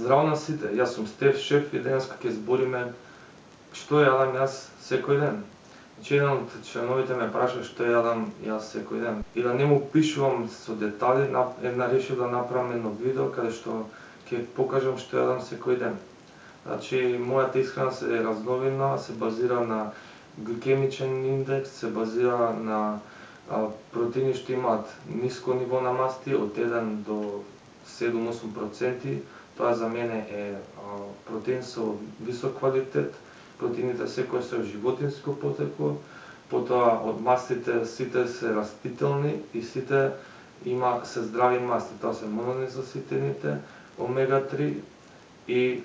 Здраво на сите, јас сум Стеф Шеф и денеска ќе збориме што јадам јас секој ден. Значи, еден од членовите ме праша што јадам јас секој ден. И да не му пишувам со детали, решив да направам едно видео каде што ќе покажам што јадам секој ден. Значи, мојата исхрана е разновидна, се базира на гликемичен индекс, се базира на протеини што имаат ниско ниво на масти, од 1 до 7-8%. Тоа за мене е протеин со висок квалитет. Протеините секој се животинско потекло, потоа од мастите сите се растителни и сите се здрави масти. Тоа се мононезаситените, омега-3 и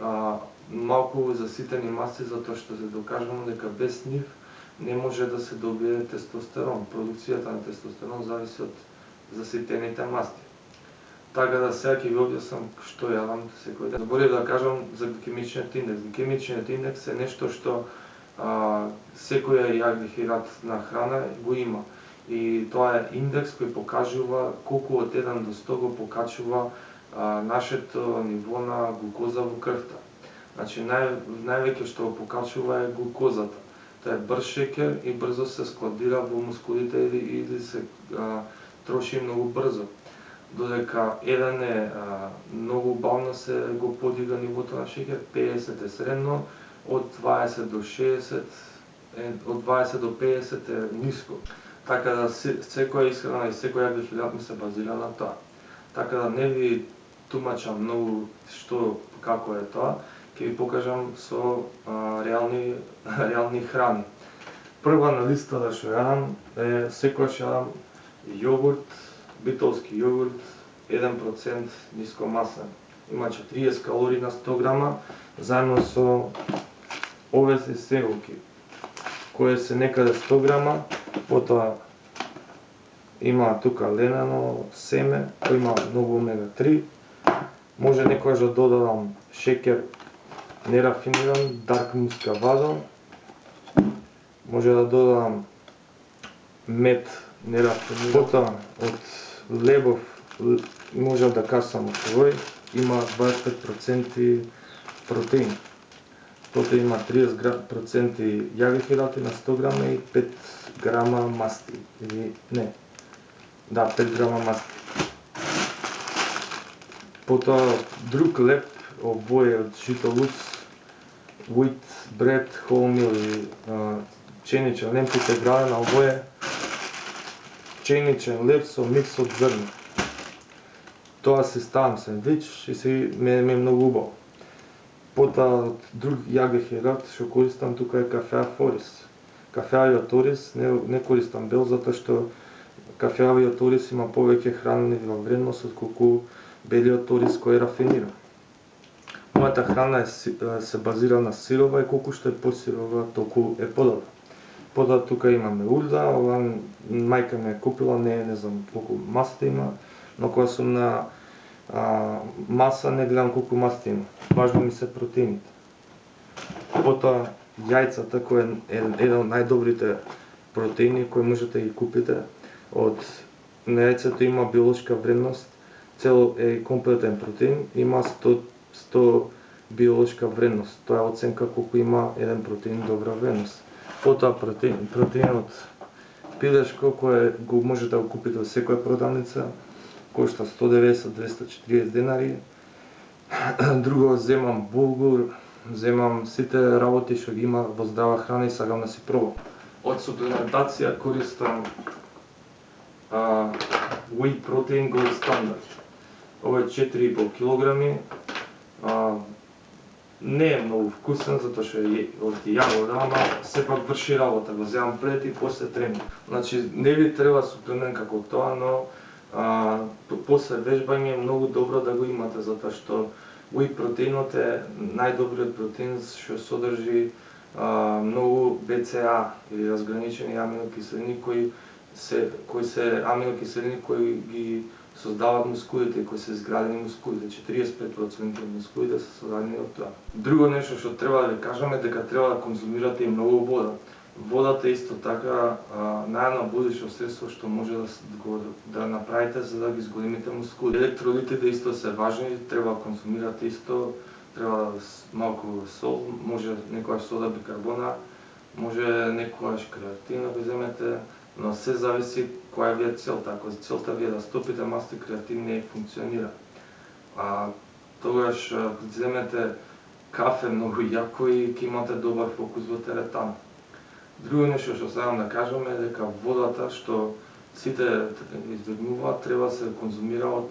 малку заситени масти, затоа што се докажано дека без нив не може да се добие тестостерон. Продукцијата на тестостерон зависи од заситените масти. Така да сега ќе ви објаснам што јадам секој ден. Заборев да кажам за гликемичниот индекс. Гликемичниот индекс е нешто што секој јагдихират на храна го има. И тоа е индекс кој покажува колку од 1 до 100 го покачува нашето ниво на глукоза во крвта. Значи, највеќе што го покачува е глукозата. Тоа е брз шеќер и брзо се складира во мускулите или се троши многу брзо. Додека еден е многу бавно се го подига нивото на шеќер, 50 е средно, од 20 до 60, од 20 до 50 е ниско. Така да секоја исхрана и секој јагдихират ми се базира на тоа. Така да не ви тумачам многу што како е тоа, ќе ви покажам со реални храни. Прва на листата што јадам е секогаш јадам јогурт, битолски јогурт, 1% нискомасен. Има 40 калории на 100 грама, заедно со овес и сегулки, кои се некаде 100 грама, потоа има тука ленено семе, кој има многу омега-3. Може некојаш да додадам шеќер нерафиниран, дарк мускавадо. Може да додадам мед нерафиниран. Потоа од лебов можам да касам овој, има 25% протеин. Потоа има 30% јагдихирати на 100 грама и 5 грама масти. Или не. Да, 5 грама масти. Потоа друг леб, овој е од жито луц, wheat bread, wholemeal или пченичен леб интегрален, а овој е пченичен леб со микс од зрна. Тоа си ставам сендвич и ми е многу убаво. Потоа друг јагдихират што користам тука е кафеав орис. Кафеавиот орис не користам бел затоа што кафеавиот орис има повеќе хранлива вредност отколку белиот орис кој е рафиниран. Мојата храна се базира на сирова и колку што е посирова, толку е подобро. Потоа тука имаме урда, ова мајка ми е купила, не знам колку масти има, но кога сум на маса не гледам колку масти има. Важно ми се протеините. Потоа јајцата кој е еден од најдобрите протеини кои можете да ги купите. На јајцето има биолошка вредност, цел е комплетен протеин, има 100 биолошка вредност. Тоа е оценка колку има еден протеин добра вредност. Потоа протеинот пилешко кој го можете да го купите во секоја продавница, кошта 190-240 денари. Друго земам булгур, земам сите работи што ги има во здрава храна и сакам да си пробам. Од суплементација користам Whey Protein Gold Standard. Ова е 4,5 килограми. Не е многу вкусен затоа што е од јагода, ама сепак врши работа. Го земам пред и после тренинг. Значи не ви треба суплемент како тоа, но после вежбање е многу добро да го имате, затоа што Whey протеинот е најдобриот протеин што содржи многу BCA или разграничени аминокиселини кои се аминокиселини кои ги создаваат мускулите и кои се изградени мускулите. 45% од мускулите се создадени од тоа. Друго нешто што треба да ви кажам е дека треба да конзумирате и многу вода. Водата исто така најнабудищо средство што може да направите за да ги зголемите мускули. Електролитите исто се важни, треба да консумирате исто, треба малку сол, може некојаш сода бикарбона, може некојаш креатин да го земете, но се зависи која ви е целта. Ако целта ви е да стопите маста, креатин не функционира. Тогаш земете кафе многу јако и ќе имате добар фокус во теретана. Друго нешто што сакам да кажам е дека водата што сите избегнуваат треба да се конзумира од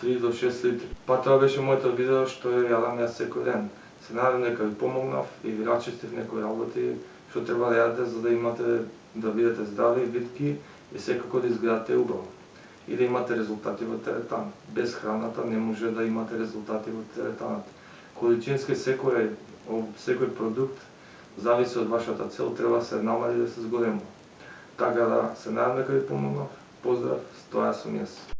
3 до 6 литри. Па тоа беше моето видео што јадам јас секој ден. Се надевам дека ви помогнав и ви рачистив некои работи што треба да јадете за да имате да бидете здрави, витки и секако да изгледате убаво. И да имате резултати во теретана. Без храната не може да имате резултати во теретаната. Количински секој продукт зависи од вашата цел, треба да се намали да се зголемува. Така да се надевам дека ви помогнав. Поздрав, тоа сум јас.